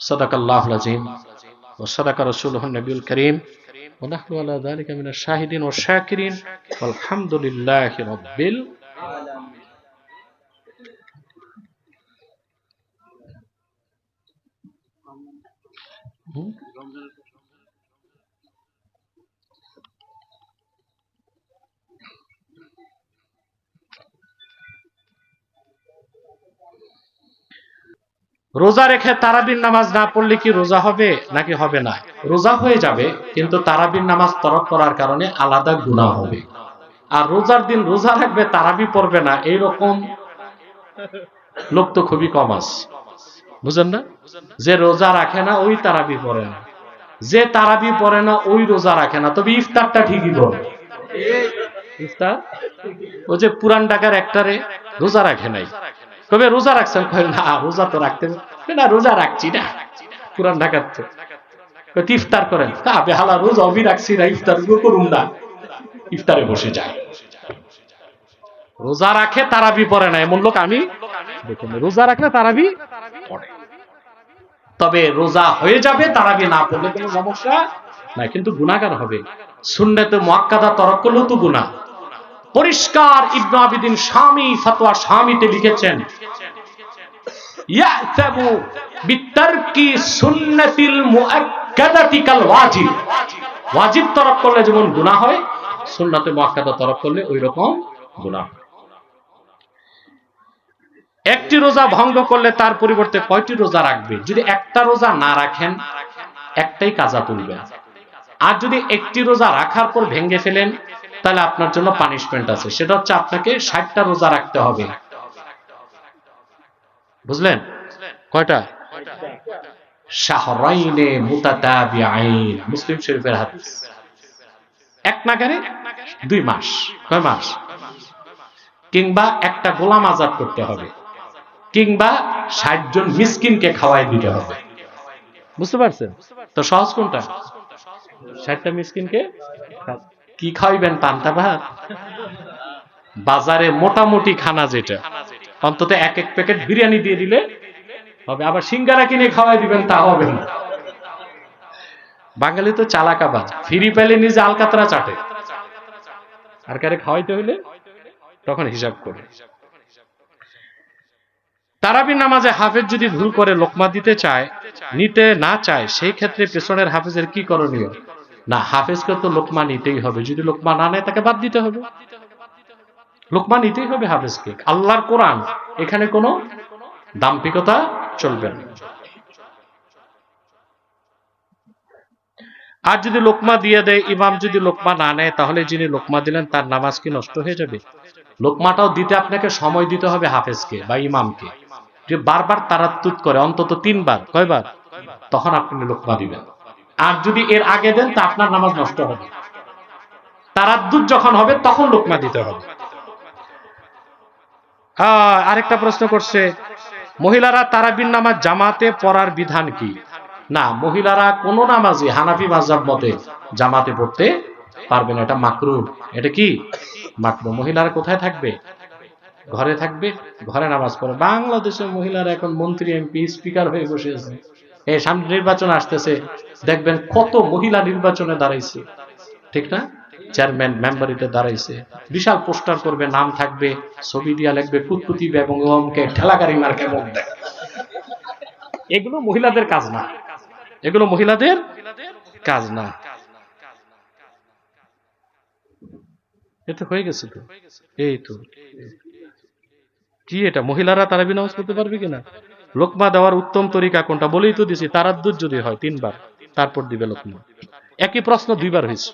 সাদাকাল্লাহুল আযীম ওয়া সাদাকা রাসূলুহুন নবিয়ুল কারীম ওয়া নাহনু আলা যালিকা মিনাশ শাহিদিন ওয়াশ শাকিরিন ওয়ালহামদুলিল্লাহি রাব্বিল রোজা রেখে তারাবির নামাজ না পড়লে কি রোজা হবে নাকি হবে না? রোজা হয়ে যাবে, কিন্তু তারাবির নামাজ তরক করার কারণে আলাদা গুনাহ হবে। আর রোজার দিন রোজা রাখবে, তারাবি পড়বে না, এইরকম লোক তো খুবই কম আছে, বুঝেন না? যে রোজা রাখে না ওই তারাবি পড়ে না, যে তারাবি পড়ে না ওই রোজা রাখে না, তবে ইফতারটা ঠিকই করে। ইফতার ওই যে পুরান ঢাকার একটারে রোজা রাখে নাই, তবে রোজা রাখছেন, না রোজা তো রাখতে না, রোজা রাখছি না, পুরান ঢাকার তো ইফতার করেন, বেহালা রোজা অবি রাখছি না, ইফতার করুন না, ইফতারে বসে যায়। রোজা রাখে তারাবি পড়ে না এমন লোক আমি দেখুন, রোজা রাখলে তারাবি পড়ে, তবে রোজা হয়ে যাবে তারাবি না পড়লে কোনো সমস্যা নাই, কিন্তু গুনাহগার হবে। সুন্নতে মুআক্কাদা তরক করলেও তো গুনাহ। পরিষ্কার ইবনে আবিদিন শামী ফতোয়া শামীতে লিখেছেন, ইয়াতাবু বিতারকি সুন্নাতিল মুআক্কাদাতি কাল ওয়াজিব। ওয়াজিব তরক করলে যেমন গুনাহ হয়, সুন্নাতে মুআক্কাদা তরক করলে ওই রকম গুনাহ। একটি রোজা ভঙ্গ করলে তার পরিবর্তে কয়টি রোজা রাখবে? যদি একটা রোজা না রাখেন, একটাই কাজা তুলবেন। আর যদি একটি রোজা রাখার পর ভেঙে ফেলেন, তাহলে আপনার জন্য পানিশমেন্ট আছে, সেটা হচ্ছে আপনাকে 60টা রোজা রাখতে হবে। বুঝলেন? কয়টা? শাহরাইনে মুতাতাবিআইন, মুসলিম শরীফের হাদিস। এক নাগারে 2 মাস, কয় মাস? কিংবা একটা গোলাম আজাদ করতে হবে, কিংবা 60 জন মিসকিনকে খাওয়াই দিতে হবে। বুঝতে পারছেন তো? সহজ কোনটা? 60টা মিসকিনকে কি খাওয়াইবেন? পান্তা ভাত? বাজারে মোটামুটি খানা যেটা, অন্তত এক প্যাকেট বিরিয়ানি দিয়ে দিলে হবে। আবার সিঙ্গারা কিনে খাওয়াই দিবেন, তা হবে না। বাঙালি তো চালাকাবা, ফ্রি পেলে নিজে আলকাতরা চাটে, আর কারে খাওয়াইতে হইলে তখন হিসাব করে। তারাবির নামাজে হাফেজ যদি ভুল করে লোকমা নিতে না চায়, সেই ক্ষেত্রে পেছনের হাফেজের কি করণীয়? না, হাফেজকে তো লোকমা নিতেই হবে, যদি লোকমা না নেয় তাকে বাদ দিতে হবে। লোকমা নিতেই হবে হাফেজকে, আল্লাহর কোরআন, এখানে কোনো দাম্ভিকতা চলবে না। আর যদি লোকমা দিয়ে দেয়, ইমাম যদি লোকমা না নেয়, তাহলে যিনি লোকমা দিলেন তার নামাজ কি নষ্ট হয়ে যাবে? লোকমাটাও দিতে আপনাকে সময় দিতে হবে হাফেজকে বা ইমামকে, যে বারবার তারাত্তুত করে অন্তত 3 বার, কয়বার? তখন আপনি লোকমা দিবেন। আর যদি এর আগে দেন তা আপনার নামাজ নষ্ট হবে। তারাদ্দুত যখন হবে তখন লোকমা দিতে হবে। আরেকটা প্রশ্ন করছে, মহিলারা তারাবির নামাজ জামাতে পড়ার বিধান কি? না, মহিলারা কোন নামাজই হানাফি মাযহাব মতে জামাতে পড়তে পারবে না, এটা মাকরুহ। এটা কি? মাকরুহ। মহিলারা কোথায় থাকবে? ঘরে থাকবে, ঘরে নামাজ পড়ে। বাংলাদেশের মহিলারা এখন মন্ত্রী, এমপি, স্পিকার হয়ে বসে আছে। এই সামনে নির্বাচন আসতেছে, দেখবেন কত মহিলা নির্বাচনে দাঁড়াইছে, ঠিক না? চেয়ারম্যান মেম্বারিতে দাঁড়াইছে, বিশাল পোস্টার করবে, নাম থাকবে, ছবি দিয়া লিখবে কুতকুতি এবং ওমকে ঠেলাগাড়ি মার্কে ভোট দেয়। এগুলো মহিলাদের কাজ না, এগুলো মহিলাদের কাজ না। এটা হয়ে গেছে তো, এই তো কি, এটা মহিলারা তারাবি নামাজ পড়তে পারবে কিনা? লোকমা দেওয়ার উত্তম তরিকা কোনটা বলেই তো দিছি, তারাদ্দুত যদি হয় 3 বার, তারপর দিবে লোকমা। একই প্রশ্ন 2 বার হয়েছে।